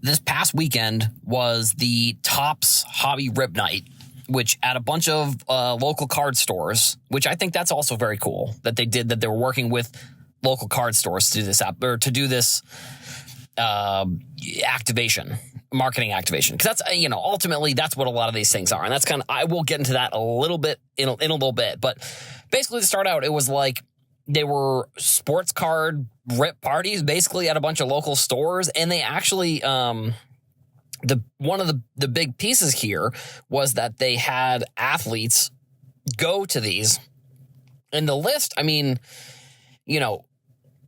this past weekend was the Topps Hobby Rip Night, which at a bunch of local card stores, which I think that's also very cool that they did, that they were working with local card stores to do this activation, marketing activation. Because that's, ultimately that's what a lot of these things are. And that's I will get into that a little bit in a little bit. But basically to start out, it was like they were sports card rip parties basically at a bunch of local stores. And they actually, one of the big pieces here was that they had athletes go to these. And the list,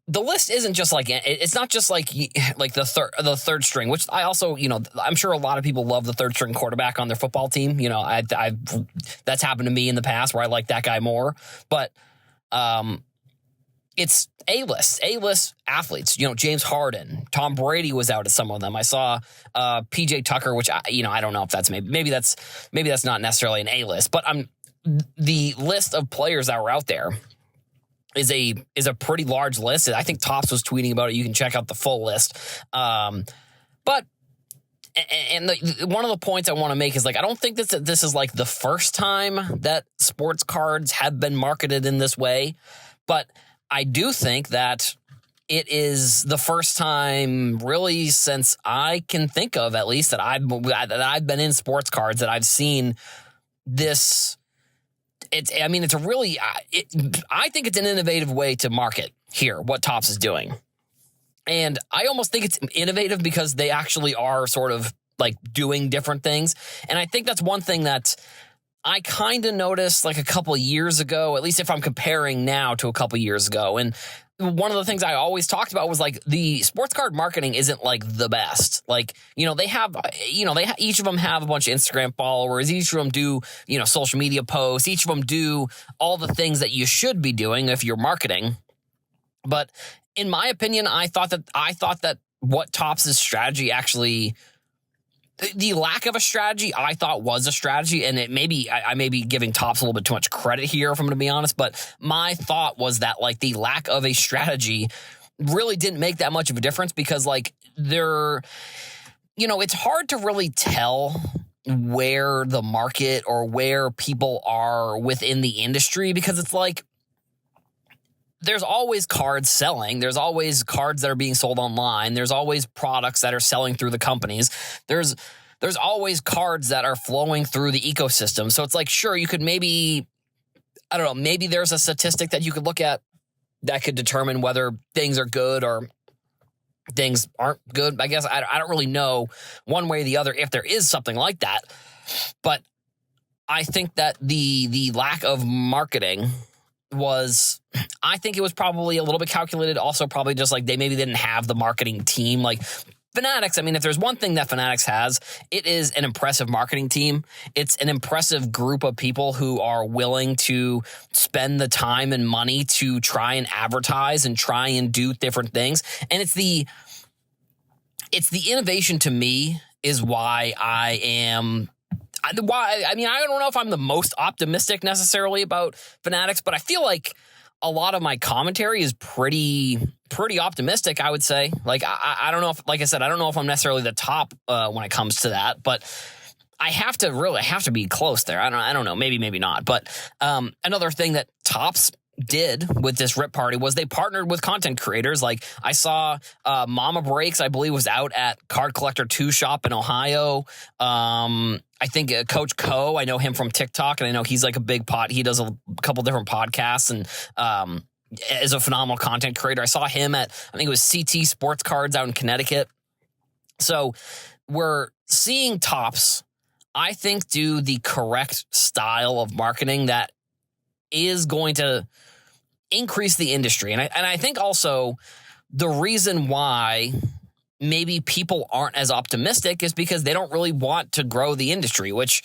the list isn't just like, it's not just like the third string, which I also, I'm sure a lot of people love the third string quarterback on their football team. That's happened to me in the past where I like that guy more, but it's A-list athletes, James Harden, Tom Brady was out at some of them. I saw PJ Tucker, which I don't know if that's maybe that's not necessarily an A-list, but the list of players that were out there is a pretty large list. I think Topps was tweeting about it. You can check out the full list. One of the points I want to make is I don't think this is like the first time that sports cards have been marketed in this way, but I do think that it is the first time really since I can think of, at least that I've been in sports cards, that I've seen this. I think it's an innovative way to market here, what Topps is doing. And I almost think it's innovative because they actually are sort of like doing different things. And I think that's one thing that I kind of noticed like a couple of years ago, at least if I'm comparing now to a couple of years ago. And one of the things I always talked about was like the sports card marketing isn't like the best. Like, they have, each of them have a bunch of Instagram followers. Each of them do, social media posts. Each of them do all the things that you should be doing if you're marketing. But in my opinion, I thought that what Topps' strategy actually, the lack of a strategy, I thought was a strategy, and I may be giving Topps a little bit too much credit here, if I'm going to be honest, but my thought was that like the lack of a strategy really didn't make that much of a difference because like it's hard to really tell where the market or where people are within the industry because it's like, there's always cards selling. There's always cards that are being sold online. There's always products that are selling through the companies. There's always cards that are flowing through the ecosystem. So it's like, sure, you could maybe there's a statistic that you could look at that could determine whether things are good or things aren't good. I guess I don't really know one way or the other if there is something like that. But I think that the lack of marketing I think it was probably a little bit calculated. Also, probably just like they maybe didn't have the marketing team. Like Fanatics, if there's one thing that Fanatics has, it is an impressive marketing team. It's an impressive group of people who are willing to spend the time and money to try and advertise and try and do different things. And it's the innovation to me is why I don't know if I'm the most optimistic necessarily about Fanatics, but I feel like a lot of my commentary is pretty optimistic, I would say. Like, I don't know if, like I said, I don't know if I'm necessarily the top when it comes to that, but I have to be close there. I don't know, maybe not. But another thing that Topps did with this rip party was they partnered with content creators. Like I saw Mama Breaks, I believe, was out at Card Collector 2 Shop in Ohio. I think Coach Co, I know him from TikTok, and I know he's like a big he does a couple different podcasts and is a phenomenal content creator. I saw him at, I think it was CT Sports Cards out in Connecticut. So we're seeing Topps, I think, do the correct style of marketing that is going to increase the industry. And I think also the reason why maybe people aren't as optimistic is because they don't really want to grow the industry, which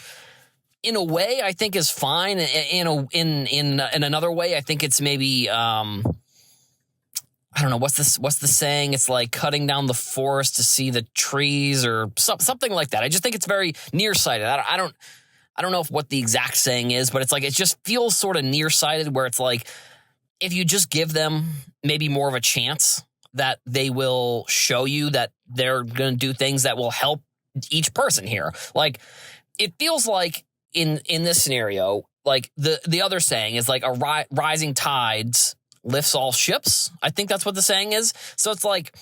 in a way I think is fine. In another way, I think it's maybe, I don't know, what's the saying? It's like cutting down the forest to see the trees or something like that. I just think it's very nearsighted. I don't know what the exact saying is, but it's like, it just feels sort of nearsighted where it's like, if you just give them maybe more of a chance that they will show you that they're going to do things that will help each person here. Like, it feels like in this scenario, like the other saying is like a rising tides lifts all ships. I think that's what the saying is. So it's like,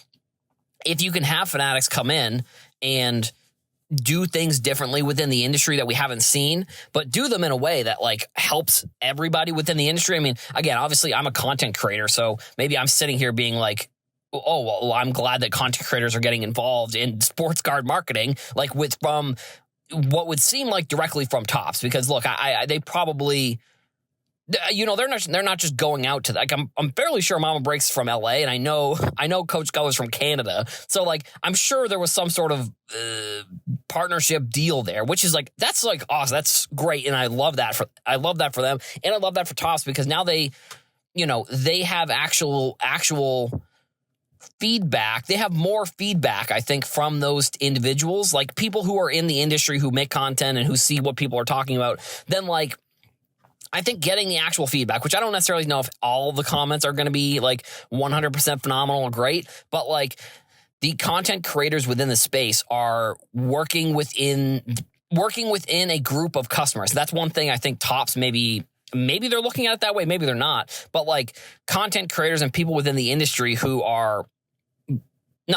if you can have Fanatics come in and do things differently within the industry that we haven't seen, but do them in a way that like helps everybody within the industry. I mean, again, obviously I'm a content creator, so maybe I'm sitting here being like, oh, well, I'm glad that content creators are getting involved in sports card marketing, like from what would seem like directly from Topps, because look, they probably, they're not just going out to, like, I'm fairly sure Mama Breaks from LA, and I know Coach Go is from Canada, so like I'm sure there was some sort of partnership deal there, which is like, that's like awesome, that's great, and I love that for them, and I love that for Topps, because now they have actual feedback. They have more feedback, I think, from those individuals, like people who are in the industry, who make content and who see what people are talking about, than like, I think getting the actual feedback, which I don't necessarily know if all the comments are going to be like 100% phenomenal or great, but like the content creators within the space are working within a group of customers. That's one thing I think Topps maybe they're looking at it that way, maybe they're not, but like content creators and people within the industry who are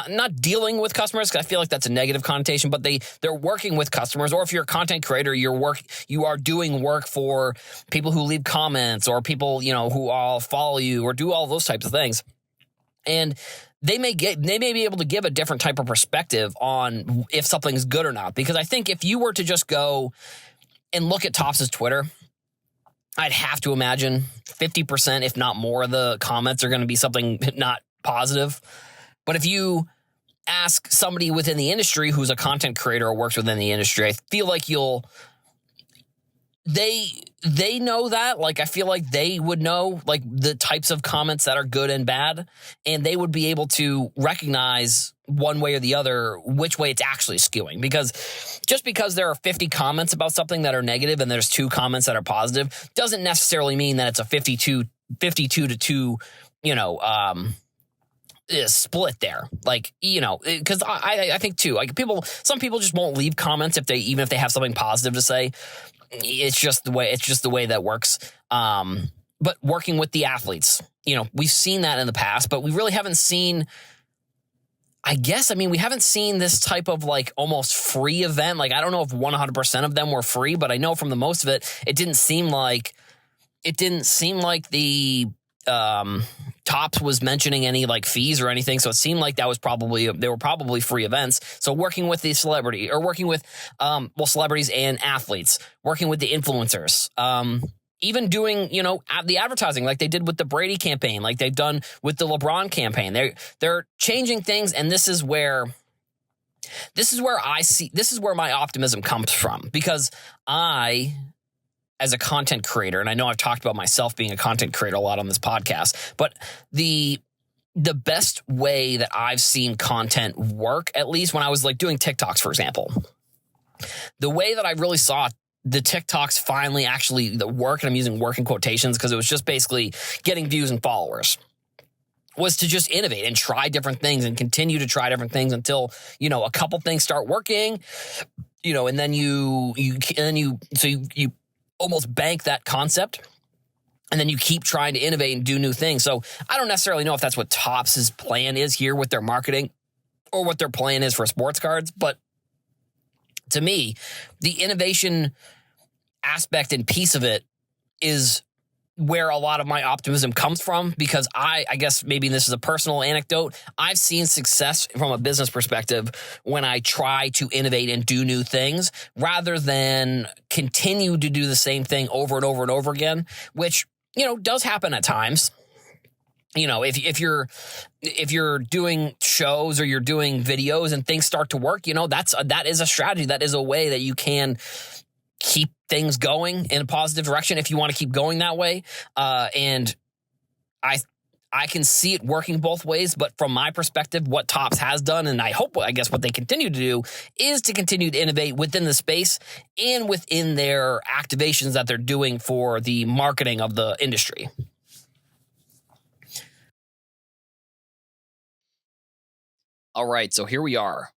not dealing with customers, because I feel like that's a negative connotation, but they're working with customers. Or if you're a content creator, you are doing work for people who leave comments, or people who all follow you, or do all those types of things. And they may be able to give a different type of perspective on if something's good or not. Because I think if you were to just go and look at Topps' Twitter, I'd have to imagine 50%, if not more, of the comments are going to be something not positive. But if you ask somebody within the industry who's a content creator or works within the industry, I feel like they know that. Like, I feel like they would know like the types of comments that are good and bad, and they would be able to recognize one way or the other which way it's actually skewing. Because just because there are 50 comments about something that are negative and there's 2 comments that are positive doesn't necessarily mean that it's a 52 to 2, split there. Like, because I think too, like some people just won't leave comments even if they have something positive to say. It's just the way that works. But working with the athletes, we've seen that in the past, but we really haven't seen, we haven't seen this type of like almost free event. Like, I don't know if 100% of them were free, but I know from the most of it, it didn't seem like the Topps was mentioning any like fees or anything. So it seemed like they were probably free events. So working with the celebrity, or working with celebrities and athletes, working with the influencers, even doing the advertising like they did with the Brady campaign, like they've done with the LeBron campaign. They're changing things, and this is where my optimism comes from, because as a content creator, and I know I've talked about myself being a content creator a lot on this podcast, but the best way that I've seen content work, at least when I was like doing TikToks, for example, the way that I really saw the TikToks finally actually work, and I'm using work in quotations because it was just basically getting views and followers, was to just innovate and try different things and continue to try different things until, a couple things start working, and then you almost bank that concept, and then you keep trying to innovate and do new things. So I don't necessarily know if that's what Topps' plan is here with their marketing, or what their plan is for sports cards. But to me, the innovation aspect and piece of it is where a lot of my optimism comes from, because I guess maybe this is a personal anecdote. I've seen success from a business perspective when I try to innovate and do new things rather than continue to do the same thing over and over and over again, which, does happen at times. If you're doing shows or you're doing videos and things start to work, that is a strategy. That is a way that you can keep things going in a positive direction if you want to keep going that way. And I can see it working both ways, but from my perspective, what Topps has done, and I guess what they continue to do, is to continue to innovate within the space and within their activations that they're doing for the marketing of the industry. All right, so here we are,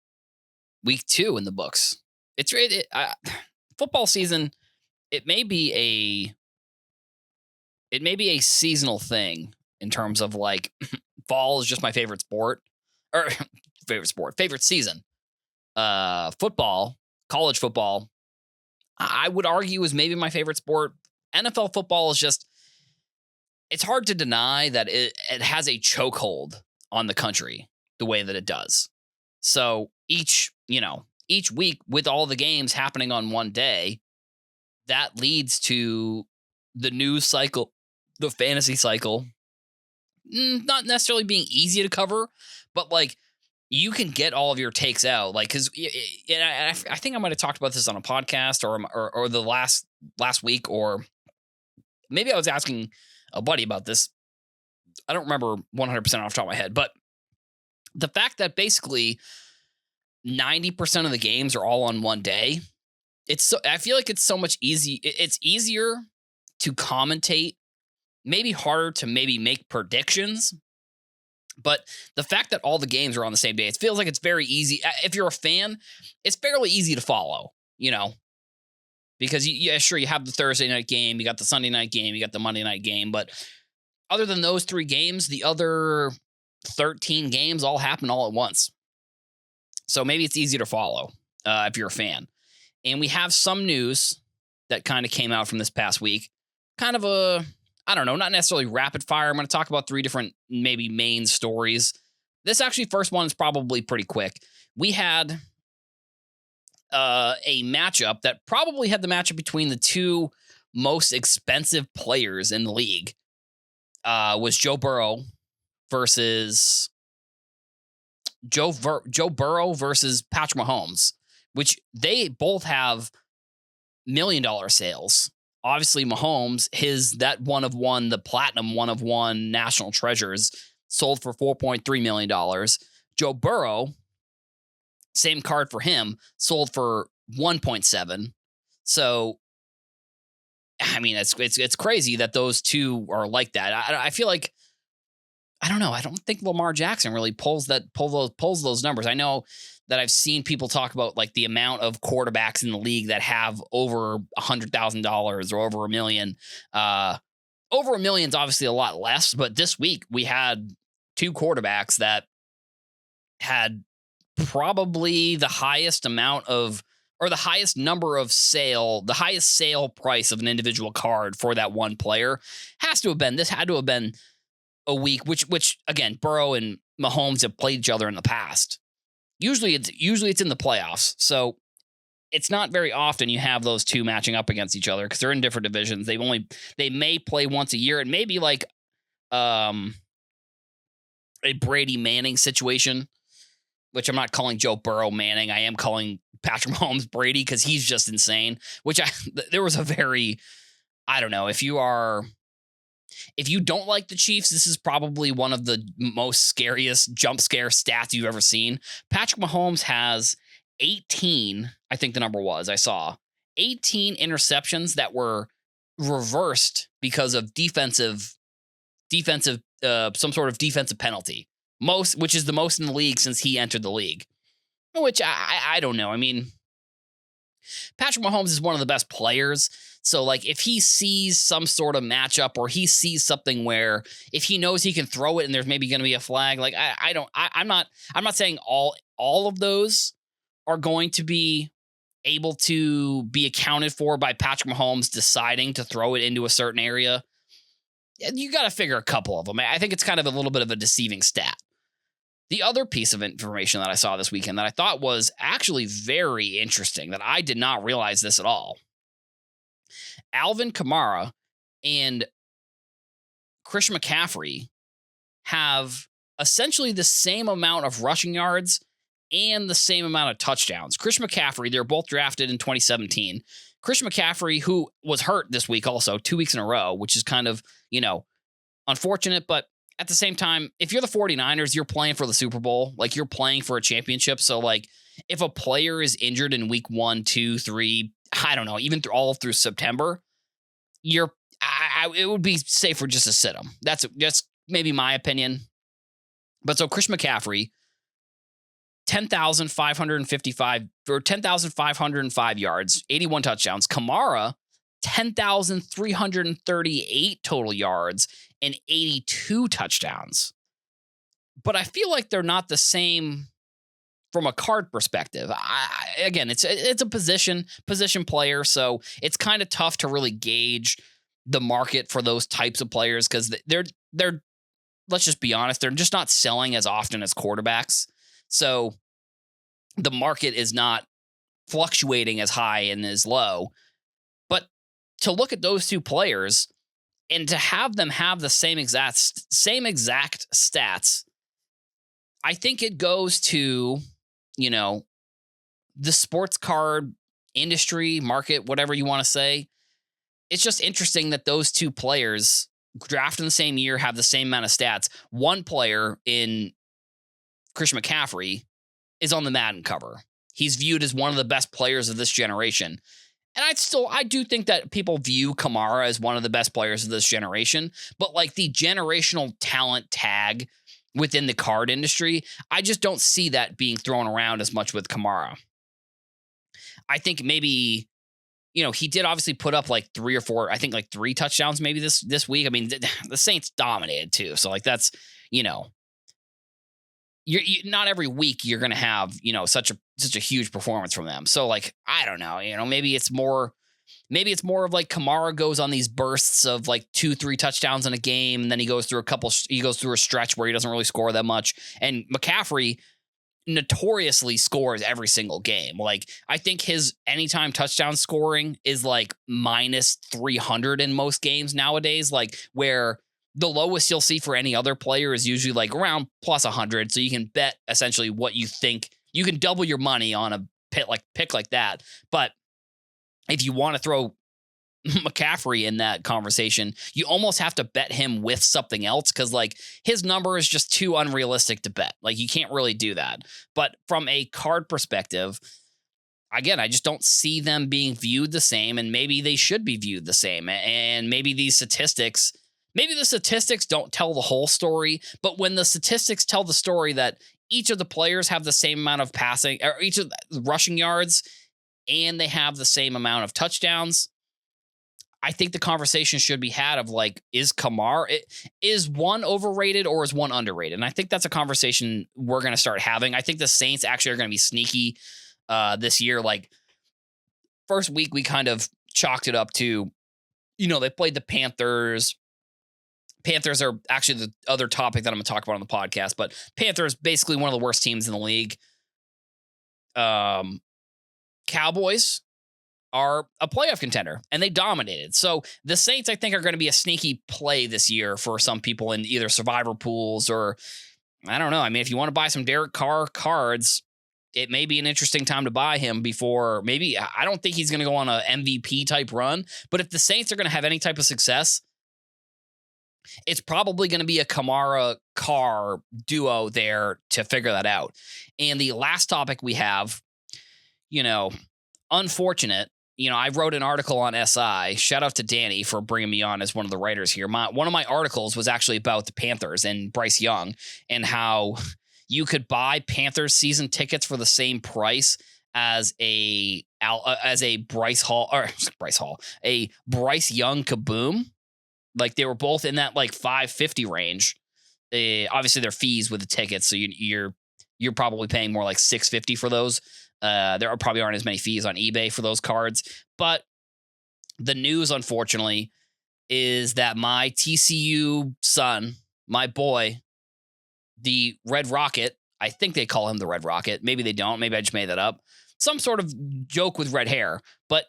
week 2 in the books. Football season. It may be a seasonal thing in terms of like fall is just my favorite sport or favorite season. Football, college football, I would argue is maybe my favorite sport. NFL football is just it's hard to deny that it has a chokehold on the country the way that it does. So each week with all the games happening on one day, that leads to the news cycle, the fantasy cycle, not necessarily being easy to cover, but like you can get all of your takes out. Like, because I think I might have talked about this on a podcast or the last week, or maybe I was asking a buddy about this. I don't remember 100% off the top of my head, but the fact that basically 90% of the games are all on one day, I feel like it's so much it's easier to commentate, maybe harder to maybe make predictions. But the fact that all the games are on the same day, it feels like it's very easy. If you're a fan, it's fairly easy to follow, because sure, you have the Thursday night game, you got the Sunday night game, you got the Monday night game. But other than those 3 games, the other 13 games all happen all at once. So maybe it's easy to follow if you're a fan. And we have some news that kind of came out from this past week. Kind of I don't know, not necessarily rapid fire. I'm going to talk about 3 different maybe main stories. This actually first one is probably pretty quick. We had a matchup that probably had the matchup between the 2 most expensive players in the league. Was Joe Burrow versus Joe Burrow versus Patrick Mahomes, which they both have $1 million sales. Obviously, Mahomes, that the platinum one of one national treasures, sold for $4.3 million. Joe Burrow, same card for him, sold for 1.7. So, I mean, it's crazy that those 2 are like that. I feel like, I don't know. I don't think Lamar Jackson really pulls those numbers. I know that I've seen people talk about like the amount of quarterbacks in the league that have over $100,000 or over $1 million. Over $1 million is obviously a lot less, but this week we had 2 quarterbacks that had probably the highest amount of, or the highest number of the highest sale price of an individual card for that one player. This had to have been a week, which again, Burrow and Mahomes have played each other in the past. Usually it's in the playoffs. So it's not very often you have those 2 matching up against each other because they're in different divisions. They may play once a year, and maybe like a Brady Manning situation, which I'm not calling Joe Burrow Manning. I am calling Patrick Mahomes Brady because he's just insane. There was a very, I don't know, if you don't like the Chiefs, this is probably one of the most scariest jump scare stats you've ever seen. Patrick Mahomes has 18, I think the number was, I saw 18 interceptions that were reversed because of defensive, some sort of defensive penalty. Which is the most in the league since he entered the league. Which I don't know. I mean, Patrick Mahomes is one of the best players. So like if he sees some sort of matchup or he sees something where if he knows he can throw it and there's maybe going to be a flag, like I'm not saying all of those are going to be able to be accounted for by Patrick Mahomes deciding to throw it into a certain area. You got to figure a couple of them. I think it's kind of a little bit of a deceiving stat. The other piece of information that I saw this weekend that I thought was actually very interesting, that I did not realize this at all. Alvin Kamara and Christian McCaffrey have essentially the same amount of rushing yards and the same amount of touchdowns. Christian McCaffrey, they're both drafted in 2017. Christian McCaffrey, who was hurt this week also, 2 weeks in a row, which is kind of, unfortunate, but at the same time, if you're the 49ers, you're playing for the Super Bowl. Like, you're playing for a championship. So, like, if a player is injured in week 1, 2, 3, I don't know, even all through September, it would be safer just to sit him. That's maybe my opinion. But so Christian McCaffrey, 10,555 or 10,505 yards, 81 touchdowns. Kamara, 10,338 total yards and 82 touchdowns. But I feel like they're not the same from a card perspective. Again, it's a position player, so it's kind of tough to really gauge the market for those types of players because they're let's just be honest, they're just not selling as often as quarterbacks. So the market is not fluctuating as high and as low. But to look at those two players and to have them have the same exact stats, I think it goes to, the sports card industry, market, whatever you want to say. It's just interesting that those two players drafted in the same year have the same amount of stats. One player in Christian McCaffrey is on the Madden cover. He's viewed as one of the best players of this generation. And I do think that people view Kamara as one of the best players of this generation, but like the generational talent tag within the card industry, I just don't see that being thrown around as much with Kamara. I think maybe, he did obviously put up like 3 or 4, I think like 3 touchdowns maybe this week. I mean, the Saints dominated too. So like that's, you're not every week you're going to have, such a huge performance from them. So like, I don't know, maybe it's more of like Kamara goes on these bursts of like 2-3 touchdowns in a game. And then he goes through a stretch where he doesn't really score that much. And McCaffrey notoriously scores every single game. Like I think his anytime touchdown scoring is like minus 300 in most games nowadays, like where the lowest you'll see for any other player is usually like around plus 100. So you can bet essentially what you think. You can double your money on a pick like that. But if you want to throw McCaffrey in that conversation, you almost have to bet him with something else because like his number is just too unrealistic to bet. Like you can't really do that. But from a card perspective, again, I just don't see them being viewed the same, and maybe they should be viewed the same. And maybe the statistics don't tell the whole story, but when the statistics tell the story that each of the players have the same amount of passing or each of the rushing yards and they have the same amount of touchdowns, I think the conversation should be had of like, is one overrated or is one underrated? And I think that's a conversation we're going to start having. I think the Saints actually are going to be sneaky this year. Like first week, we kind of chalked it up to, they played the Panthers. Panthers are actually the other topic that I'm going to talk about on the podcast, but Panthers basically one of the worst teams in the league. Cowboys are a playoff contender, and they dominated. So the Saints, I think, are going to be a sneaky play this year for some people in either survivor pools or, I don't know. I mean, if you want to buy some Derek Carr cards, it may be an interesting time to buy him before maybe, I don't think he's going to go on a MVP type run, but if the Saints are going to have any type of success, it's probably going to be a Kamara Carr duo there to figure that out. And the last topic we have, unfortunate. I wrote an article on SI. Shout out to Danny for bringing me on as one of the writers here. One of my articles was actually about the Panthers and Bryce Young and how you could buy Panthers season tickets for the same price as a Bryce Young kaboom. Like they were both in that like $550 range. Obviously their fees with the tickets, so you're probably paying more like $650 for those. There probably aren't as many fees on eBay for those cards. But the news, unfortunately, is that my TCU son, my boy, the Red Rocket, I think they call him the Red Rocket. Maybe they don't. Maybe I just made that up. Some sort of joke with red hair. But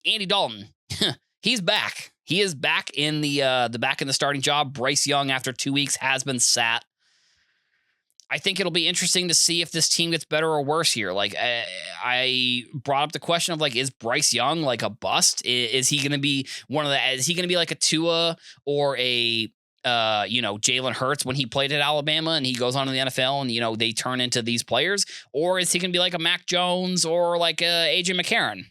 Andy Dalton, he's back. He is back in the starting job. Bryce Young, after 2 weeks, has been sat. I think it'll be interesting to see if this team gets better or worse here. Like I brought up the question of like, is Bryce Young like a bust? Is he going to be is he going to be like a Tua or a, Jalen Hurts when he played at Alabama and he goes on to the NFL and, they turn into these players? Or is he going to be like a Mac Jones or like a AJ McCarron?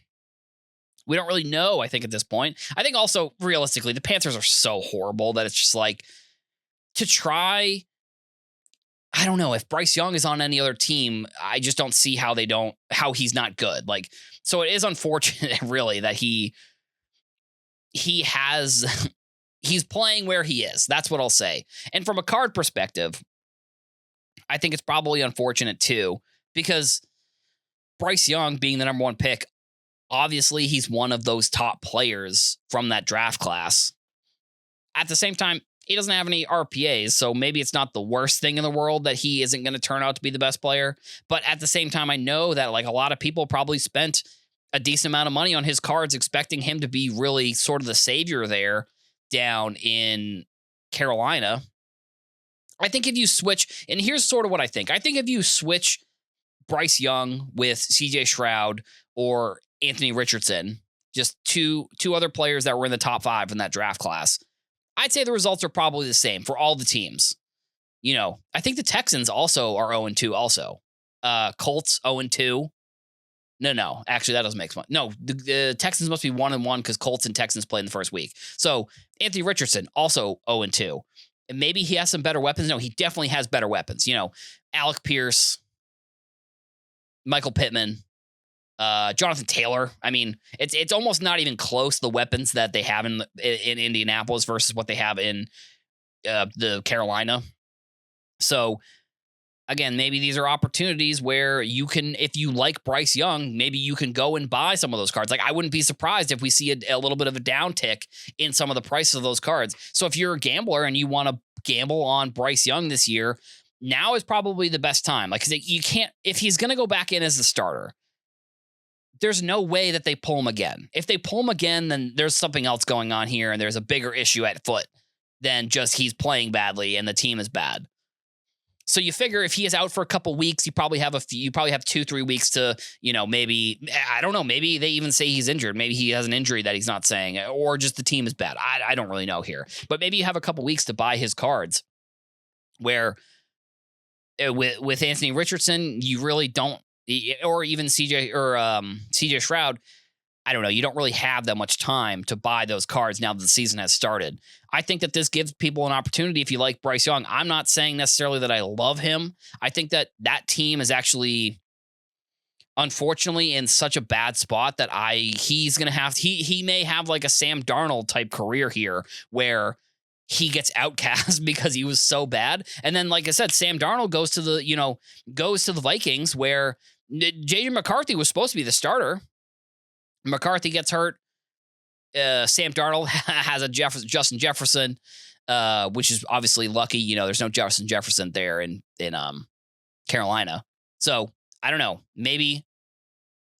We don't really know, I think, at this point. I think also, realistically, the Panthers are so horrible that it's just like to try I don't know if Bryce Young is on any other team. I just don't see how he's not good. Like, so it is unfortunate really that he's playing where he is. That's what I'll say. And from a card perspective, I think it's probably unfortunate too, because Bryce Young being the number one pick, obviously he's one of those top players from that draft class. At the same time, he doesn't have any RPAs, so maybe it's not the worst thing in the world that he isn't going to turn out to be the best player. But at the same time, I know that like a lot of people probably spent a decent amount of money on his cards, expecting him to be really sort of the savior there down in Carolina. I think if you switch, and here's sort of what I think. I think if you switch Bryce Young with CJ Stroud or Anthony Richardson, just two other players that were in the top 5 in that draft class, I'd say the results are probably the same for all the teams. You know, I think the Texans also are 0-2 also. Colts 0-2. No. Actually, that doesn't make sense. No, the Texans must be 1-1 because Colts and Texans play in the first week. So Anthony Richardson also 0-2. And maybe he has some better weapons. No, he definitely has better weapons. You know, Alec Pierce, Michael Pittman, Jonathan Taylor. I mean, it's almost not even close, the weapons that they have in Indianapolis versus what they have in the Carolina. So again, maybe these are opportunities where you can, if you like Bryce Young, maybe you can go and buy some of those cards. Like, I wouldn't be surprised if we see a little bit of a downtick in some of the prices of those cards. So if you're a gambler and you want to gamble on Bryce Young this year, now is probably the best time. Like, 'cause you can't, if he's going to go back in as the starter, there's no way that they pull him again. If they pull him again, then there's something else going on here, and there's a bigger issue at foot than just he's playing badly and the team is bad. So you figure if he is out for a couple weeks, you probably have 2-3 weeks to, you know, maybe, I don't know, maybe they even say he's injured. Maybe he has an injury that he's not saying, or just the team is bad. I don't really know here, but maybe you have a couple weeks to buy his cards, where with Anthony Richardson, you really don't, or even CJ Stroud, I don't know. You don't really have that much time to buy those cards now that the season has started. I think that this gives people an opportunity if you like Bryce Young. I'm not saying necessarily that I love him. I think that team is actually, unfortunately, in such a bad spot that he may have like a Sam Darnold type career here, where he gets outcast because he was so bad. And then, like I said, Sam Darnold goes to the Vikings, where J.J. McCarthy was supposed to be the starter. McCarthy gets hurt. Sam Darnold has a Justin Jefferson, which is obviously lucky. You know, there's no Justin Jefferson there in Carolina. So I don't know. Maybe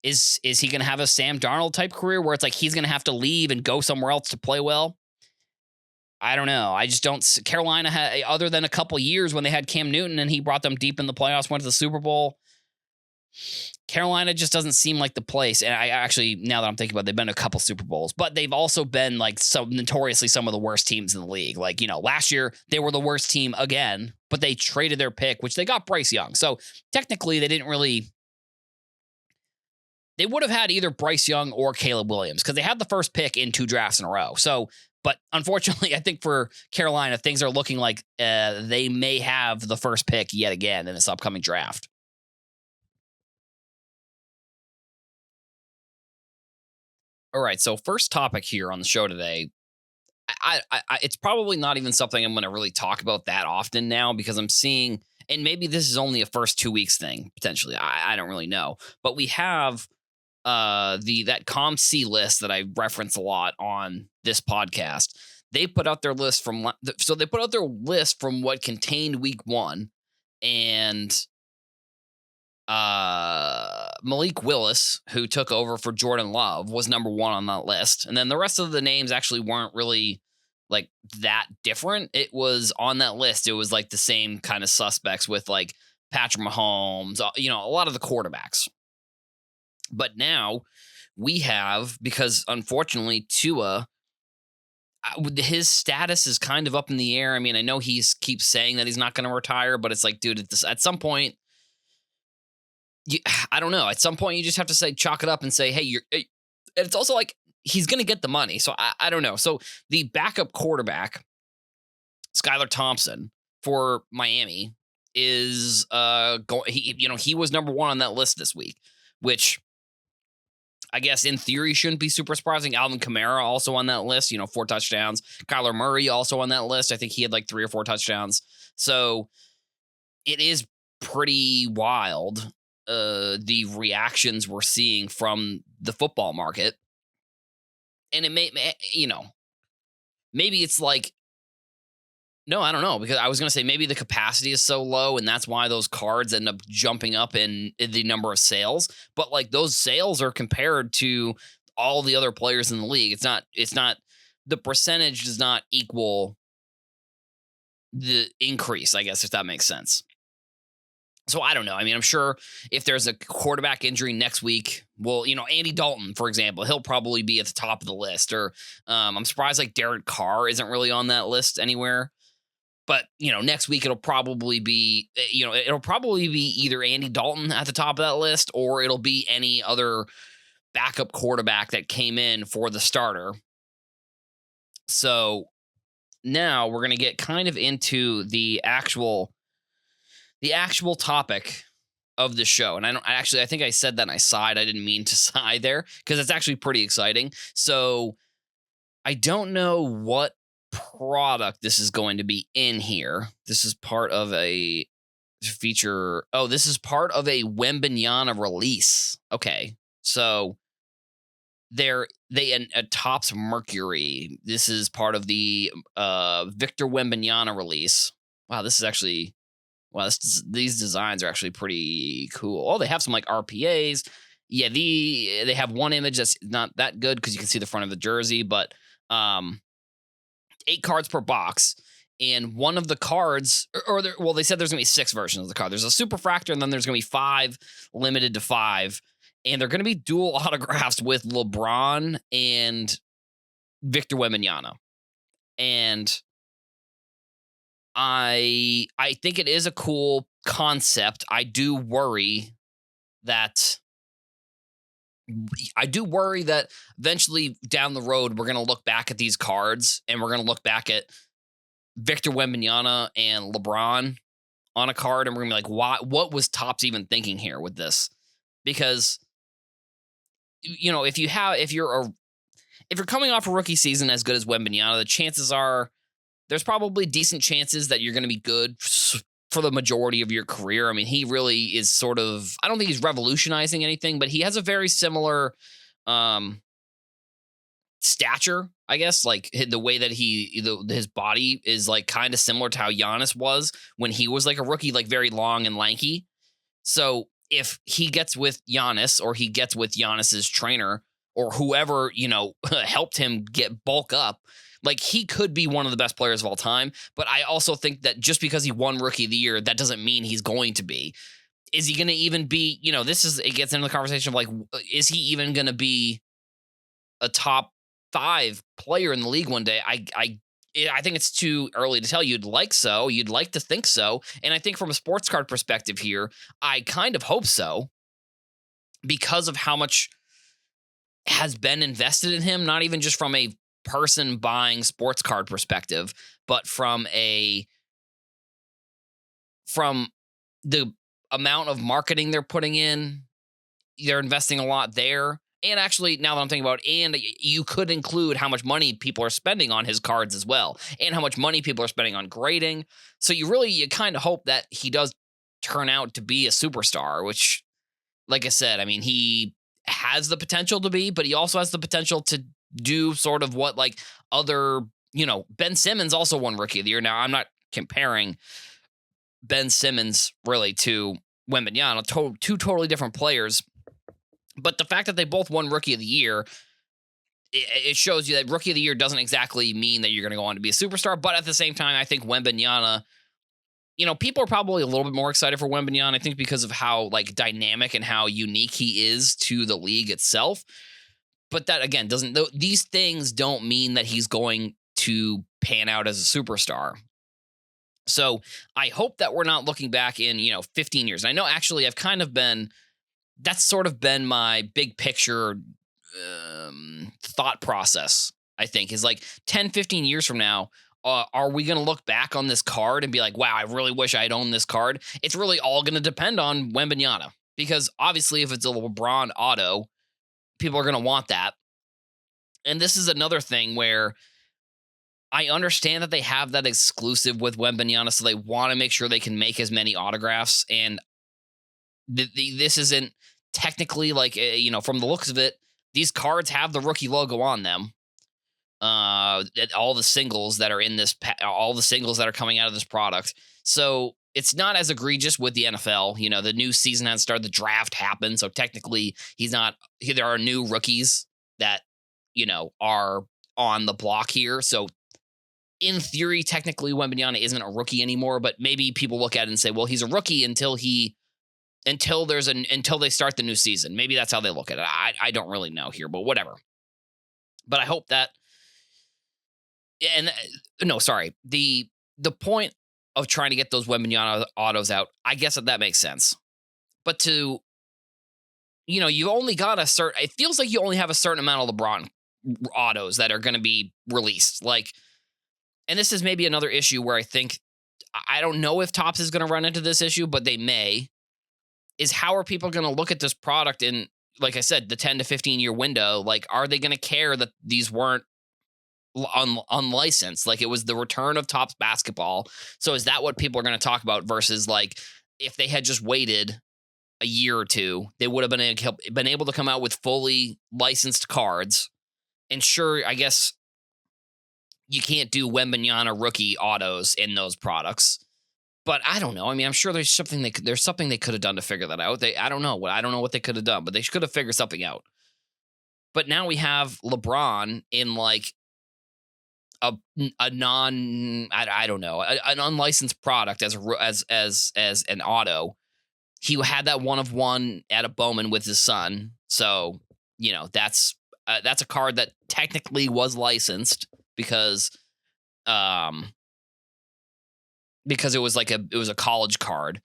is he going to have a Sam Darnold type career where it's like he's going to have to leave and go somewhere else to play well? I don't know. I just don't. Carolina had, other than a couple years when they had Cam Newton and he brought them deep in the playoffs, went to the Super Bowl. Carolina just doesn't seem like the place. And I actually, now that I'm thinking about it, they've been to a couple Super Bowls, but they've also been like so notoriously some of the worst teams in the league. Like, you know, last year they were the worst team again, but they traded their pick, which they got Bryce Young. So technically they would have had either Bryce Young or Caleb Williams because they had the first pick in 2 drafts in a row. So, but unfortunately, I think for Carolina, things are looking like they may have the first pick yet again in this upcoming draft. All right, so first topic here on the show today. I it's probably not even something I'm going to really talk about that often now, because I'm seeing, and maybe this is only a first 2 weeks thing potentially. I don't really know, but we have that ComC list that I reference a lot on this podcast. They put out their list from what contained week 1, and Malik Willis, who took over for Jordan Love, was number 1 on that list. And then the rest of the names actually weren't really like that different. It was on that list. It was like the same kind of suspects with like Patrick Mahomes, you know, a lot of the quarterbacks. But now we have, because unfortunately Tua, his status is kind of up in the air. I mean, I know he keeps saying that he's not going to retire, but it's like, dude, at some point, I don't know. At some point, you just have to say, chalk it up and say, hey, and it's also like, he's going to get the money. So I don't know. So the backup quarterback, Skylar Thompson for Miami, is he was number 1 on that list this week, which I guess in theory shouldn't be super surprising. Alvin Kamara also on that list, 4 touchdowns. Kyler Murray also on that list. I think he had like 3 or 4 touchdowns. So it is pretty wild, the reactions we're seeing from the football market. And it may, maybe it's like, no, I don't know, because I was going to say maybe the capacity is so low and that's why those cards end up jumping up in the number of sales. But like those sales are compared to all the other players in the league. It's not the percentage does not equal the increase, I guess, if that makes sense. So I don't know. I mean, I'm sure if there's a quarterback injury next week, well, Andy Dalton, for example, he'll probably be at the top of the list. Or I'm surprised like Derek Carr isn't really on that list anywhere. But, next week it'll probably be, either Andy Dalton at the top of that list or it'll be any other backup quarterback that came in for the starter. So now we're going to get kind of into the actual topic of the show. And I think I said that and I sighed. I didn't mean to sigh there because it's actually pretty exciting. So I don't know what product this is going to be in here. This is part of a feature. Oh, this is part of a Wembanyama release. Okay. So they Topps Mercury. This is part of the Victor Wembanyama release. Wow, this is actually these designs are actually pretty cool. Oh, they have some like RPAs. Yeah, they have one image that's not that good because you can see the front of the jersey, but 8 cards per box, and one of the cards, they said there's gonna be 6 versions of the card. There's a superfractor, and then there's gonna be 5 limited to 5, and they're gonna be dual autographs with LeBron and Victor Wembanyama. And I think it is a cool concept. I do worry that eventually down the road, we're going to look back at these cards and we're going to look back at Victor Wembanyama and LeBron on a card. And we're going to be like, what was Topps even thinking here with this? Because, if you're coming off a rookie season as good as Wembanyama, the chances are there's probably decent chances that you're going to be good for the majority of your career. I mean, he really is sort of, I don't think he's revolutionizing anything, but he has a very similar stature, I guess, like the way that his body is like kind of similar to how Giannis was when he was like a rookie, like very long and lanky. So if he gets with Giannis or he gets with Giannis's trainer or whoever, helped him bulk up, like he could be one of the best players of all time. But I also think that just because he won Rookie of the Year, that doesn't mean he's going to be. Is he going to even be, it gets into the conversation of like, is he even going to be a top 5 player in the league one day? I think it's too early to tell. You'd like to think so. And I think from a sports card perspective here, I kind of hope so because of how much has been invested in him, not even just from a person buying sports card perspective, but from the amount of marketing they're putting in, they're investing a lot there. And actually, now that I'm thinking about it, and you could include how much money people are spending on his cards as well, and how much money people are spending on grading. So you kind of hope that he does turn out to be a superstar, which, like I said, I mean, he has the potential to be, but he also has the potential to do sort of what like other, Ben Simmons also won Rookie of the Year. Now, I'm not comparing Ben Simmons really to Wembanyama, two totally different players. But the fact that they both won Rookie of the Year, it shows you that Rookie of the Year doesn't exactly mean that you're going to go on to be a superstar. But at the same time, I think Wembanyama, people are probably a little bit more excited for Wembanyama, I think, because of how like dynamic and how unique he is to the league itself. But that, again, these things don't mean that he's going to pan out as a superstar. So I hope that we're not looking back in, 15 years. And I know actually that's sort of been my big picture thought process, I think, is like 10, 15 years from now, are we going to look back on this card and be like, wow, I really wish I'd owned this card? It's really all going to depend on Wembanyama, because obviously if it's a LeBron auto, people are going to want that. And this is another thing where I understand that they have that exclusive with Wembanyama, so they want to make sure they can make as many autographs. And this isn't technically like, from the looks of it, these cards have the rookie logo on them. All the singles that are in this, all the singles that are coming out of this product. So it's not as egregious with the NFL. The new season has started, the draft happened. So technically there are new rookies that, are on the block here. So in theory, technically Wembanyama isn't a rookie anymore, but maybe people look at it and say, well, he's a rookie until they start the new season. Maybe that's how they look at it. I don't really know here, but whatever. But I hope that, the point of trying to get those Wembanyama autos out, I guess that makes sense. But you've only got it feels like you only have a certain amount of LeBron autos that are going to be released. And this is maybe another issue where I don't know if Topps is going to run into this issue, but they may, is how are people going to look at this product in, like I said, the 10 to 15 year window? Are they going to care that these weren't unlicensed? It was the return of Topps basketball. So is that what people are going to talk about versus if they had just waited a year or two, they would have been able to come out with fully licensed cards. And sure, I guess you can't do Wembanyama rookie autos in those products, but I don't know. I mean, I'm sure there's something they could have done to figure that out. I don't know what they could have done, but they could have figured something out. But now we have LeBron in a non, I don't know, an unlicensed product as an auto. He had that 1/1 at a Bowman with his son, so that's a card that technically was licensed because it was a college card.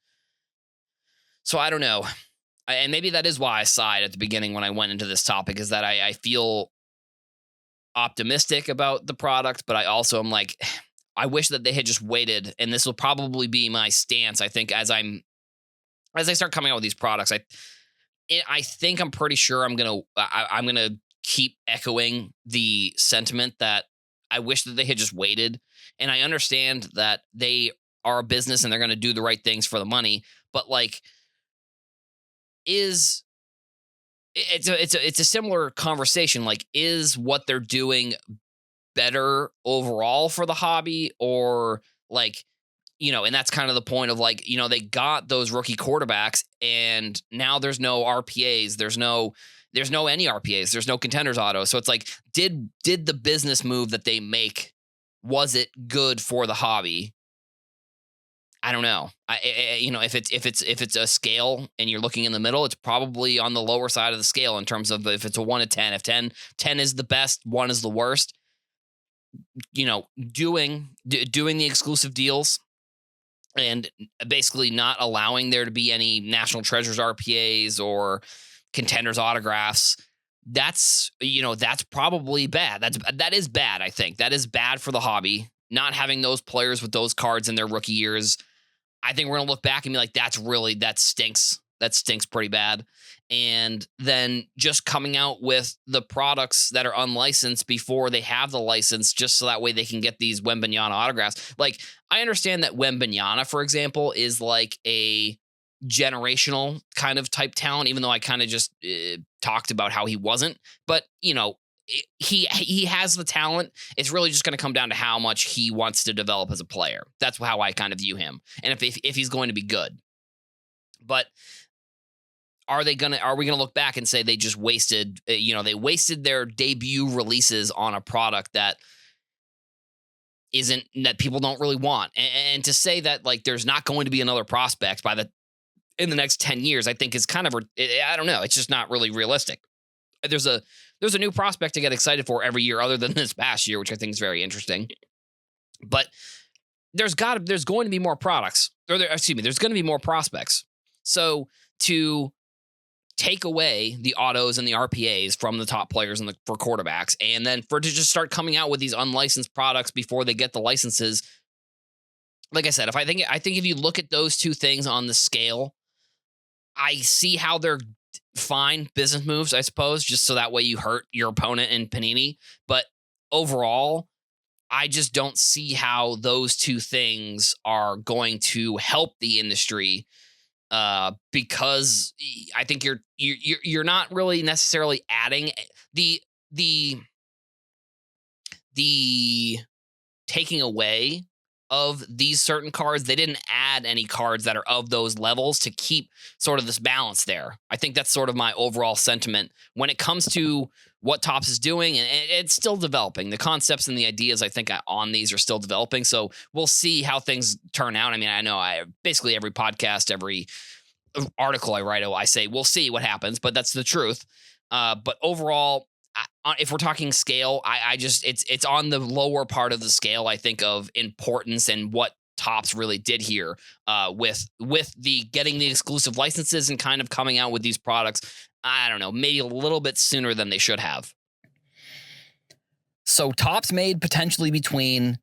So I don't know, and maybe that is why I sighed at the beginning when I went into this topic, is that I feel optimistic about the product, but I also am I wish that they had just waited, and this will probably be my stance. I think as I start coming out with these products, I think I'm pretty sure I'm gonna keep echoing the sentiment that I wish that they had just waited. And I understand that they are a business and they're going to do the right things for the money, but it's a similar conversation. Is what they're doing better overall for the hobby, or and that's kind of the point of they got those rookie quarterbacks and now there's no RPAs. There's no any RPAs. There's no contenders auto. So it's did the business move that they make, was it good for the hobby? I don't know. If it's a scale and you're looking in the middle, it's probably on the lower side of the scale in terms of if it's a 1 to 10. If 10 is the best, 1 is the worst. Doing the exclusive deals and basically not allowing there to be any National Treasures RPAs or contenders autographs, that's probably bad. That is bad. I think that is bad for the hobby. Not having those players with those cards in their rookie years, I think we're gonna look back and be like, that stinks. That stinks pretty bad. And then just coming out with the products that are unlicensed before they have the license, just so that way they can get these Wembanyama autographs. I understand that Wembanyama, for example, is a generational kind of type talent, even though I kind of just talked about how he wasn't. But he has the talent. It's really just going to come down to how much he wants to develop as a player. That's how I kind of view him, and if he's going to be good. But are we going to look back and say they just wasted, they wasted their debut releases on a product that people don't really want? And to say that there's not going to be another prospect in the next 10 years, I think is kind of, I don't know. It's just not really realistic. There's a new prospect to get excited for every year other than this past year, which I think is very interesting. But there's going to be more products, there's going to be more prospects. So to take away the autos and the RPAs from the top players and for quarterbacks, and then for it to just start coming out with these unlicensed products before they get the licenses. Like I said, I think if you look at those two things on the scale, I see how they're fine business moves, I suppose, just so that way you hurt your opponent in Panini. But overall, I just don't see how those two things are going to help the industry, because I think you're not really necessarily adding the taking away of these certain cards. They didn't add any cards that are of those levels to keep sort of this balance there. I think that's sort of my overall sentiment when it comes to what Topps is doing, and it's still developing. The concepts and the ideas, I think, on these are still developing. So we'll see how things turn out. I mean, I know basically every podcast, every article I write, I say, we'll see what happens, but that's the truth. But overall, if we're talking scale, I just it's on the lower part of the scale, I think, of importance and what Topps really did here, with the getting the exclusive licenses and kind of coming out with these products. I don't know, maybe a little bit sooner than they should have. So Topps made potentially between,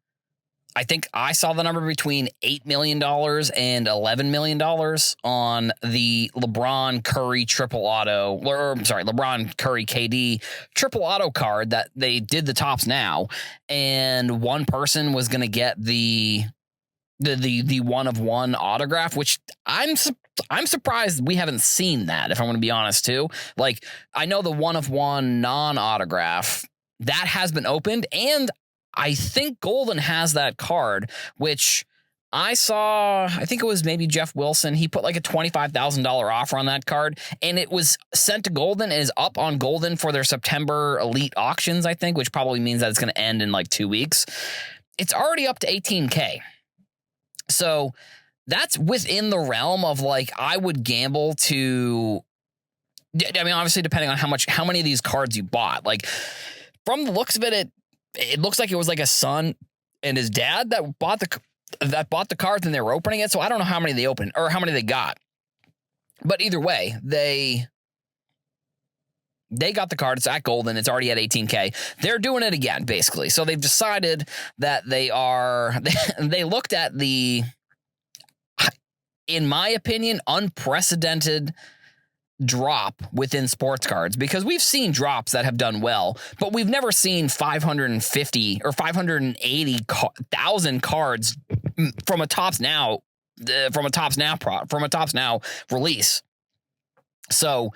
I think I saw the number between $8 million and $11 million on the LeBron Curry triple auto, or I'm sorry, LeBron Curry KD triple auto card that they did the Topps Now, and one person was going to get the 1-of-1 autograph, which I'm surprised we haven't seen that, if I'm going to be honest too. Like, I know the 1-of-1 non-autograph that has been opened, and I think Golden has that card, which I saw, I think it was maybe Jeff Wilson. He put like a $25,000 offer on that card, and it was sent to Golden and is up on Golden for their September elite auctions, I think, which probably means that it's going to end in like 2 weeks. It's already up to $18K. So that's within the realm of, like, I would gamble to, I mean, obviously depending on how many of these cards you bought. Like, from the looks of it, it looks like it was like a son and his dad that bought the cards and they were opening it. So I don't know how many they opened or how many they got. But either way, they got the card. It's at Golden. It's already at $18K. They're doing it again, basically. So they've decided that they looked at the, in my opinion, unprecedented drop within sports cards, because we've seen drops that have done well, but we've never seen 550 or 580,000 cards from a Topps Now release. So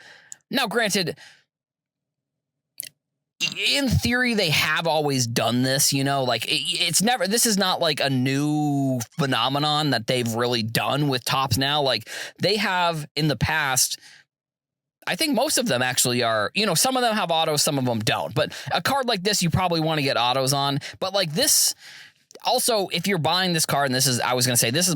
now, granted, in theory, they have always done this, like this is not like a new phenomenon that they've really done with Topps Now. Like, they have in the past, I think most of them actually are, some of them have autos, some of them don't. But a card like this, you probably want to get autos on. But like this, also, if you're buying this card, and this is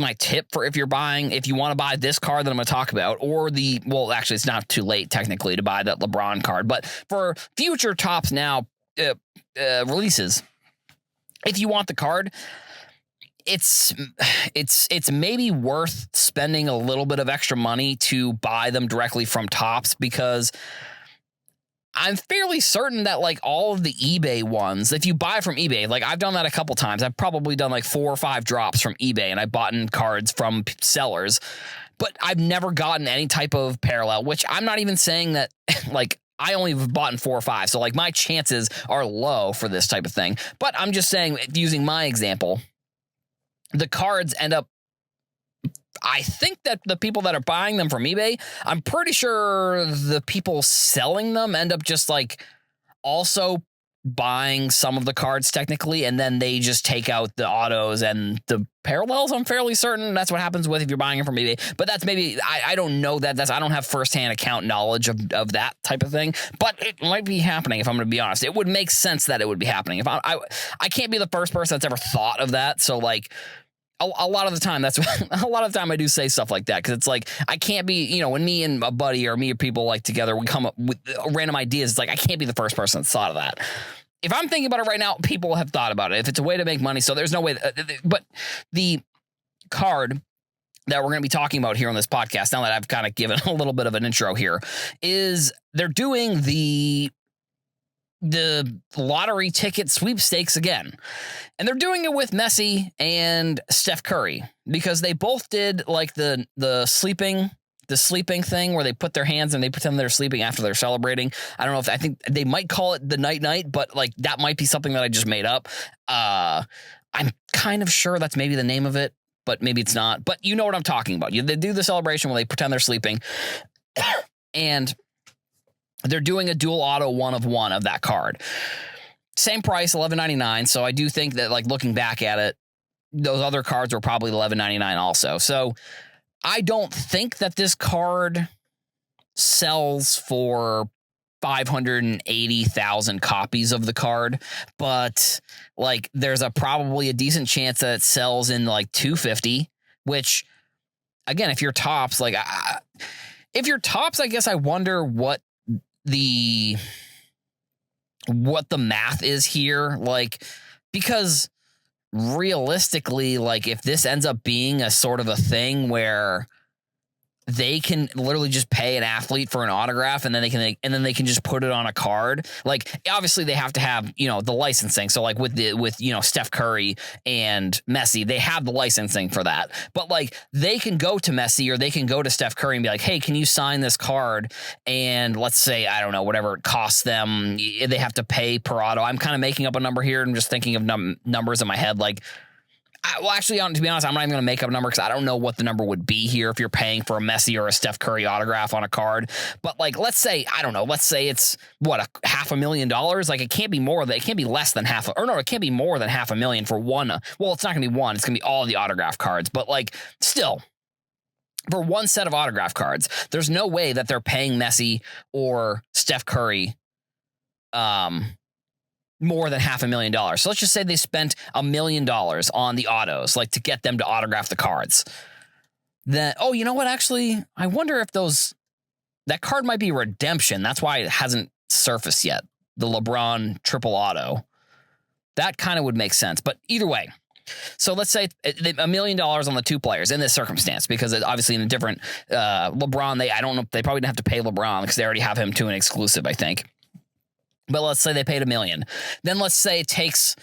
my tip for if you want to buy this card that I'm going to talk about, or actually, it's not too late technically to buy that LeBron card. But for future Topps Now releases, if you want the card, it's maybe worth spending a little bit of extra money to buy them directly from Topps, because I'm fairly certain that like all of the eBay ones, if you buy from eBay, like I've done that a couple times. I've probably done like 4 or 5 drops from eBay, and I bought in cards from sellers, but I've never gotten any type of parallel, which I'm not even saying that like I only have bought in 4 or 5. So like my chances are low for this type of thing, but I'm just saying, using my example, the cards end up, I think that the people that are buying them from eBay, I'm pretty sure the people selling them end up just like also buying some of the cards technically, and then they just take out the autos and the parallels. I'm fairly certain that's what happens if you're buying it from eBay. But that's maybe, I don't know that. I don't have firsthand account knowledge of that type of thing, but it might be happening. If I'm going to be honest, it would make sense that it would be happening. If I can't be the first person that's ever thought of that. So like, a lot of the time, I do say stuff like that, because it's like, I can't be, when me and a buddy or me or people like together, we come up with random ideas. It's like, I can't be the first person that's thought of that. If I'm thinking about it right now, people have thought about it. If it's a way to make money, so there's no way. But the card that we're going to be talking about here on this podcast, now that I've kind of given a little bit of an intro here, is they're doing the lottery ticket sweepstakes again. And they're doing it with Messi and Steph Curry, because they both did like the sleeping thing where they put their hands and they pretend they're sleeping after they're celebrating. I don't know I think they might call it the night, but like that might be something that I just made up. I'm kind of sure that's maybe the name of it, but maybe it's not. But you know what I'm talking about. They do the celebration where they pretend they're sleeping, and they're doing a dual auto 1 of 1 of that card. Same price, $11.99. So I do think that, like, looking back at it, those other cards were probably $11.99 also. So I don't think that this card sells for 580,000 copies of the card, but like there's probably a decent chance that it sells in like 250, which again, if you're Topps, I guess I wonder what the math is here, like, because realistically, like, if this ends up being a sort of a thing where they can literally just pay an athlete for an autograph and then they can just put it on a card. Like, obviously they have to have, the licensing. So like with Steph Curry and Messi, they have the licensing for that. But like they can go to Messi or they can go to Steph Curry and be like, hey, can you sign this card? And let's say, I don't know, whatever it costs them, they have to pay per auto. I'm kind of making up a number here. I'm just thinking of numbers in my head. Like, to be honest, I'm not even going to make up a number because I don't know what the number would be here if you're paying for a Messi or a Steph Curry autograph on a card. But like, let's say it's $500,000. Like, it can't be more than, it can't be less than it can't be more than $500,000 for one. Well, it's not going to be one. It's going to be all the autograph cards. But like, still, for one set of autograph cards, there's no way that they're paying Messi or Steph Curry more than $500,000. So let's just say they spent $1 million on the autos, like to get them to autograph the cards. Then, oh, you know what? Actually, I wonder if that card might be redemption. That's why it hasn't surfaced yet. The LeBron triple auto. That kind of would make sense. But either way, so let's say $1 million on the 2 players in this circumstance, because obviously in a different LeBron, I don't know, they probably didn't have to pay LeBron because they already have him to an exclusive, I think. But let's say they paid $1 million. Then let's say it takes,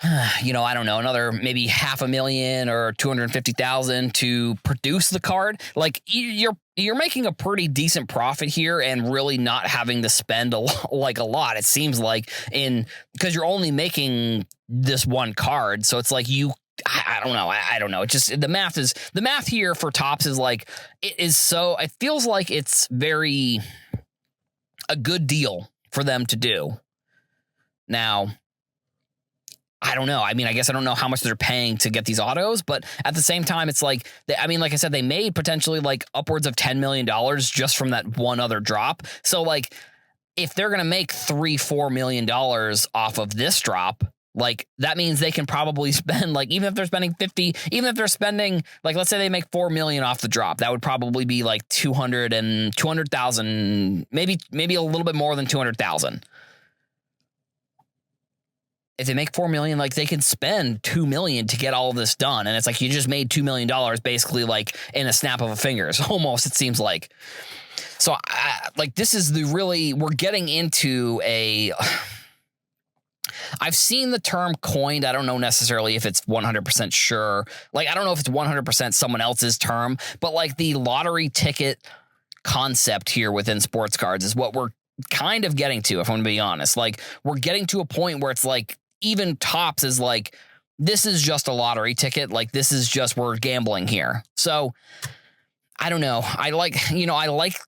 I don't know, another maybe $500,000 or $250,000 to produce the card. Like, you're making a pretty decent profit here and really not having to spend a lot. It seems like because you're only making this one card. So it's like I don't know. I don't know. It just, the math here for Topps is like, it feels like it's very a good deal for them to do. Now, I don't know. I mean, I guess I don't know how much they're paying to get these autos, but at the same time, it's like, like I said, they made potentially like upwards of $10 million just from that one other drop. So like, if they're going to make $3-4 million off of this drop, like, that means they can probably spend, like, even if they're spending like, let's say they make $4 million off the drop, that would probably be like 200,000, maybe a little bit more than 200,000. If they make $4 million, like, they can spend $2 million to get all of this done. And it's like, you just made $2 million basically like in a snap of a fingers, almost, it seems like. So this is we're getting into I've seen the term coined. I don't know necessarily if it's 100% sure. Like, I don't know if it's 100% someone else's term, but like the lottery ticket concept here within sports cards is what we're kind of getting to, if I'm going to be honest. Like, we're getting to a point where it's like, even Topps is like, this is just a lottery ticket. Like, this is just, we're gambling here. So I don't know. I like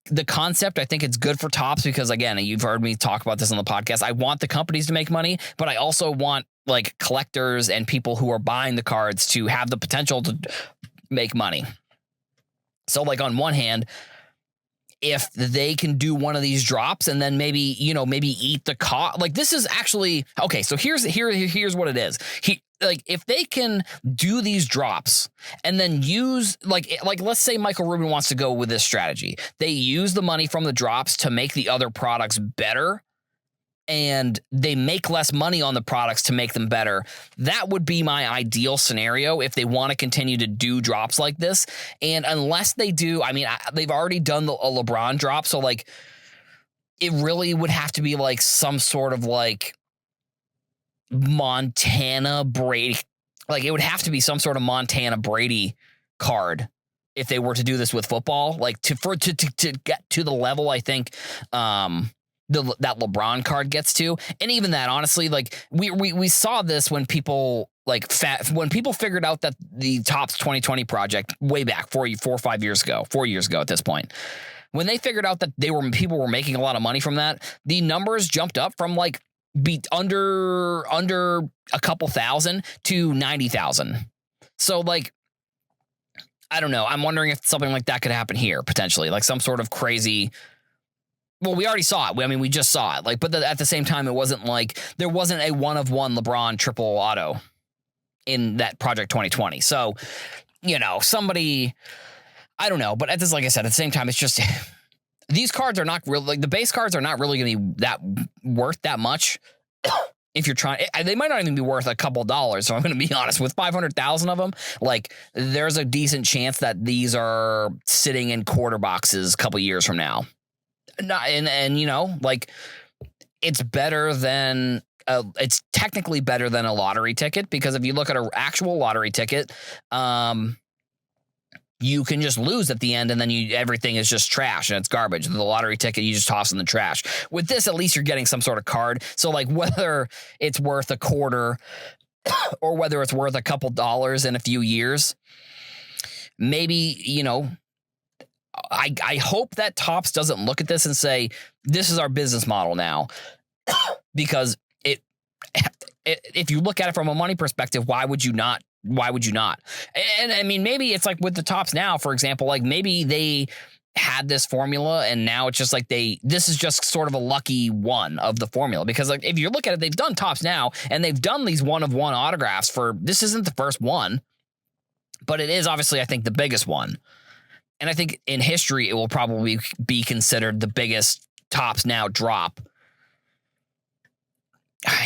the concept. I think it's good for Topps because, again, you've heard me talk about this on the podcast. I want the companies to make money, but I also want like collectors and people who are buying the cards to have the potential to make money. So like, on one hand, if they can do one of these drops and then maybe eat the cost, like, this is actually okay. So here's what it is. Like, if they can do these drops and then use like let's say Michael Rubin wants to go with this strategy. They use the money from the drops to make the other products better. and they make less money on the products to make them better. That would be my ideal scenario if they want to continue to do drops like this. And unless they do, I mean, they've already done a LeBron drop. So like, it really would have to be like some sort of like Montana Brady. Like it would have to be some sort of Montana Brady card if they were to do this with football, like to get to the level I think that LeBron card gets to. And even that, honestly, like we saw this when people when people figured out that the Topps 2020 project way back 4 or 5 years ago, 4 years ago at this point, when they figured out that people were making a lot of money from that, the numbers jumped up from like under a couple thousand to 90,000. So like, I don't know. I'm wondering if something like that could happen here potentially, like some sort of crazy. Well, we already saw it. I mean, we just saw it. Like, but at the same time, it wasn't like there wasn't a 1-of-1 LeBron triple auto in that Project 2020. So, somebody, I don't know. But at this, like I said, at the same time, it's just these cards are not really like the base cards are not really going to be that worth that much. If you're trying, they might not even be worth a couple dollars. So I'm going to be honest, with 500,000 of them, like there's a decent chance that these are sitting in quarter boxes a couple years from now. And like it's better than it's technically better than a lottery ticket, because if you look at an actual lottery ticket, you can just lose at the end and then everything is just trash and it's garbage. The lottery ticket, you just toss in the trash. With this, at least you're getting some sort of card. So like whether it's worth a quarter or whether it's worth a couple dollars in a few years, maybe, I hope that Topps doesn't look at this and say, this is our business model now, because if you look at it from a money perspective, why would you not? And I mean, maybe it's like with the Topps now, for example, like maybe they had this formula and now it's just like this is just sort of a lucky one of the formula, because like if you look at it, they've done Topps now and they've done these 1-of-1 autographs this isn't the first one, but it is obviously, I think, the biggest one. And I think in history, it will probably be considered the biggest Topps now drop.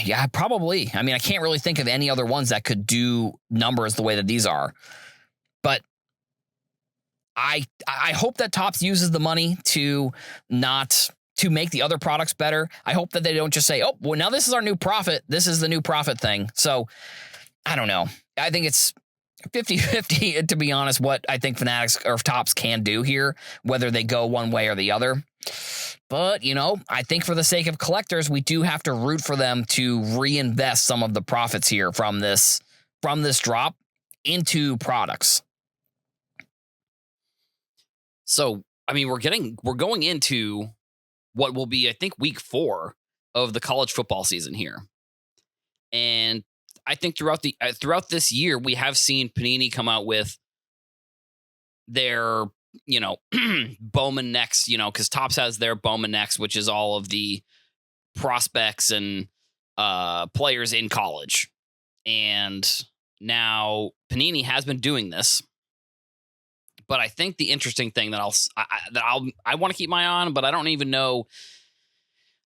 Yeah, probably. I mean, I can't really think of any other ones that could do numbers the way that these are. But I hope that Topps uses the money to make the other products better. I hope that they don't just say, oh, well, now this is our new profit. This is the new profit thing. So I don't know. I think it's 50-50, to be honest, what I think Fanatics or Topps can do here, whether they go one way or the other. But, I think for the sake of collectors, we do have to root for them to reinvest some of the profits here from this drop into products. So, I mean, we're going into what will be, I think, week 4 of the college football season here. And I think throughout this year, we have seen Panini come out with their, Bowman Next, because Topps has their Bowman Next, which is all of the prospects and players in college. And now Panini has been doing this. But I think the interesting thing that I want to keep my eye on, but I don't even know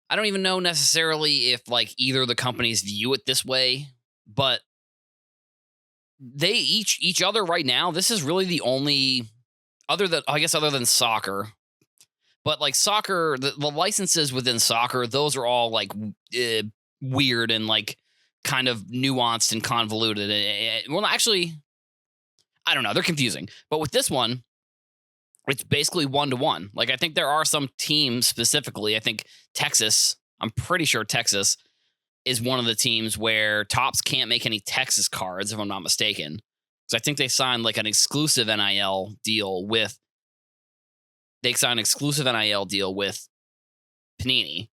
necessarily if like either of the companies view it this way. But they each other right now, this is really the only other than soccer. But like soccer, the licenses within soccer, those are all like weird and like kind of nuanced and convoluted. Well, actually, I don't know. They're confusing. But with this one, it's basically 1-to-1. Like I think there are some teams specifically. I think Texas, I'm pretty sure Texas is one of the teams where Topps can't make any Texas cards, if I'm not mistaken. Because I think they signed like an exclusive NIL deal with Panini.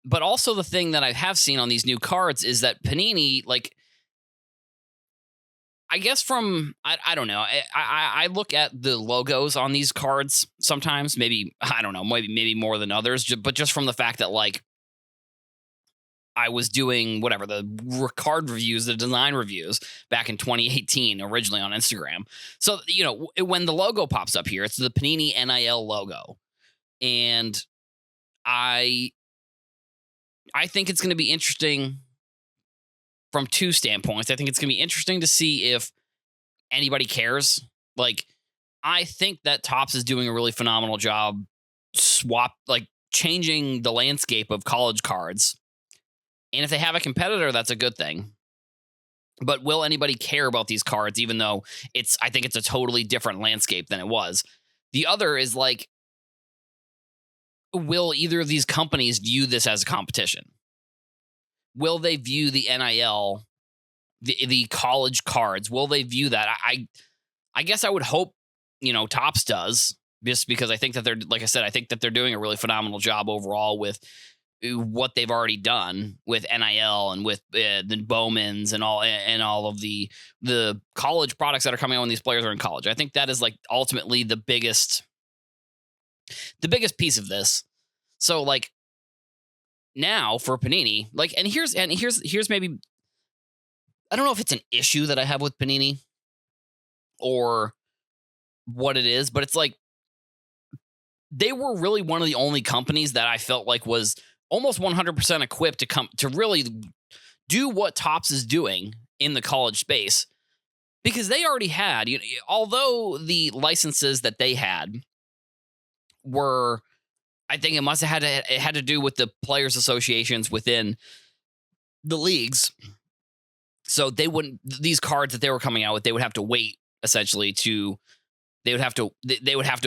But also the thing that I have seen on these new cards is that Panini, like, I guess I don't know. I look at the logos on these cards sometimes, maybe, I don't know, maybe more than others, but just from the fact that like, I was doing the card reviews, the design reviews back in 2018, originally on Instagram. So, when the logo pops up here, it's the Panini NIL logo. And I I think it's going to be interesting from two standpoints. I think it's going to be interesting to see if anybody cares. Like, I think that Topps is doing a really phenomenal job changing the landscape of college cards. And if they have a competitor, that's a good thing. But will anybody care about these cards, even though I think it's a totally different landscape than it was? The other is like, will either of these companies view this as a competition? Will they view the NIL, the college cards? Will they view that? I guess I would hope, Topps does, just because I think that they're, like I said, I think that they're doing a really phenomenal job overall with what they've already done with NIL and with the Bowmans and all of the college products that are coming out when these players are in college. I think that is like ultimately the biggest piece of this. So like now for Panini, like, and here's maybe, I don't know if it's an issue that I have with Panini or what it is, but it's like they were really one of the only companies that I felt like was almost 100% equipped to really do what Topps is doing in the college space, because they already had, although the licenses that they had were, I think it had to do with the players associations within the leagues. So these cards that they were coming out with, they would have to wait essentially they would have to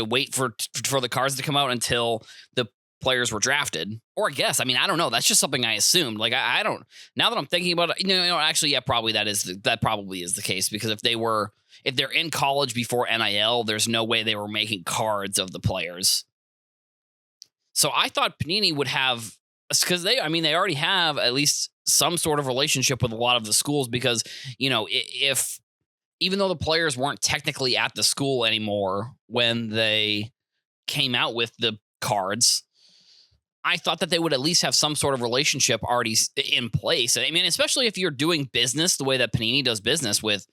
wait for the cards to come out until the players were drafted. Or I don't know. That's just something I assumed. Like, I don't, now that I'm thinking about it, actually, yeah, probably that probably is the case, because if they're in college before NIL, there's no way they were making cards of the players. So I thought Panini would have, because they already have at least some sort of relationship with a lot of the schools, because, if, even though the players weren't technically at the school anymore when they came out with the cards, I thought that they would at least have some sort of relationship already in place. I mean, especially if you're doing business the way that Panini does business with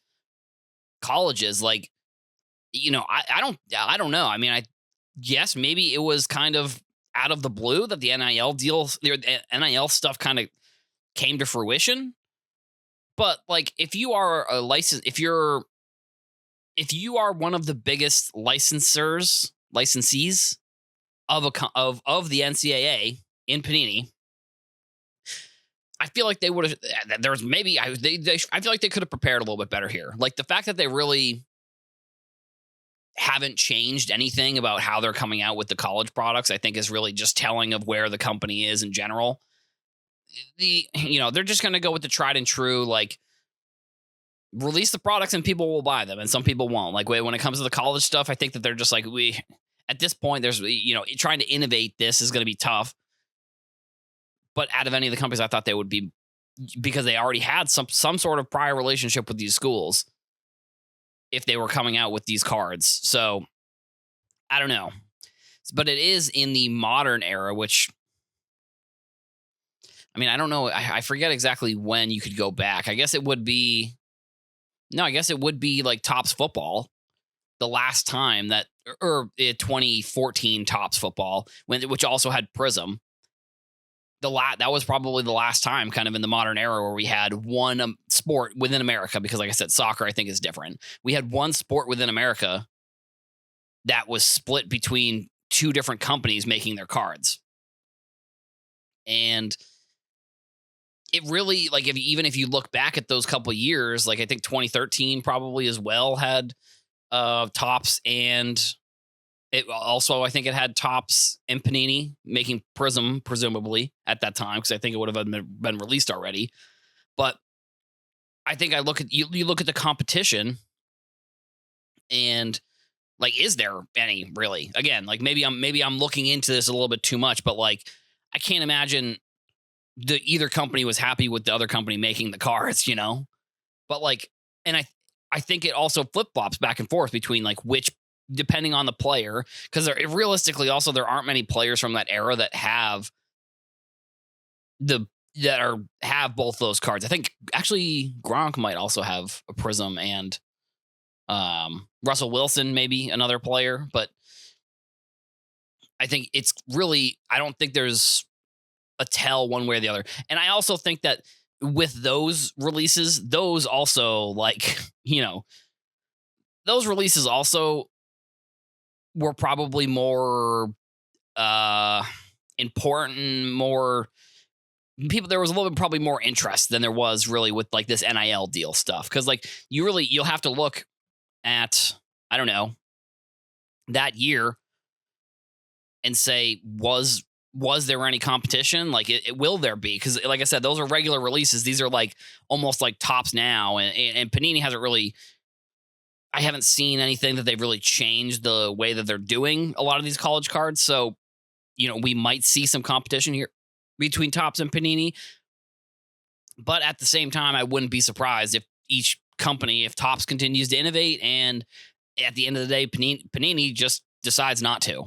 colleges, like, I don't know. I mean, I guess maybe it was kind of out of the blue that the NIL stuff kind of came to fruition. But like, if you are if you are one of the biggest licensees of the NCAA in Panini, I feel like they would have. There's maybe I feel like they could have prepared a little bit better here. Like, the fact that they really haven't changed anything about how they're coming out with the college products, I think is really just telling of where the company is in general. They're just going to go with the tried and true, like, release the products and people will buy them and some people won't. Like, when it comes to the college stuff, I think that they're just like, at this point, there's, trying to innovate this is going to be tough. But out of any of the companies, I thought they would be, because they already had some sort of prior relationship with these schools, if they were coming out with these cards. So I don't know, but it is in the modern era, which, I don't know. I forget exactly when you could go back. I guess it would be like Topps football, the last time that, or 2014 Topps football, which also had Prism. That was probably the last time, kind of in the modern era, where we had one sport within America, because like I said, soccer I think is different. We had one sport within America that was split between two different companies making their cards. And it really, like, even if you look back at those couple of years, like I think 2013 probably as well had Topps, and it also, I think it had Topps and Panini making Prism, presumably at that time, because I think it would have been released already. But I think you look at the competition, and like, is there any really? Again, like, maybe I'm looking into this a little bit too much, but like, I can't imagine either company was happy with the other company making the cards, But like, and I think it also flip-flops back and forth between like depending on the player, because realistically also there aren't many players from that era that have both those cards. I think actually Gronk might also have a Prism, and Russell Wilson maybe another player, but I think it's really, I don't think there's a tell one way or the other. And I also think that with those releases, those also like, those releases also were probably more important, more people. There was a little bit probably more interest than there was really with like this NIL deal stuff. Cause like you'll have to look at, I don't know, that year and say, was there any competition? Like it will there be? Because like I said, those are regular releases. These are like almost like Tops now. And Panini hasn't really, I haven't seen anything that they've really changed the way that they're doing a lot of these college cards. So, we might see some competition here between Tops and Panini. But at the same time, I wouldn't be surprised if each company, if Tops continues to innovate and at the end of the day, Panini just decides not to.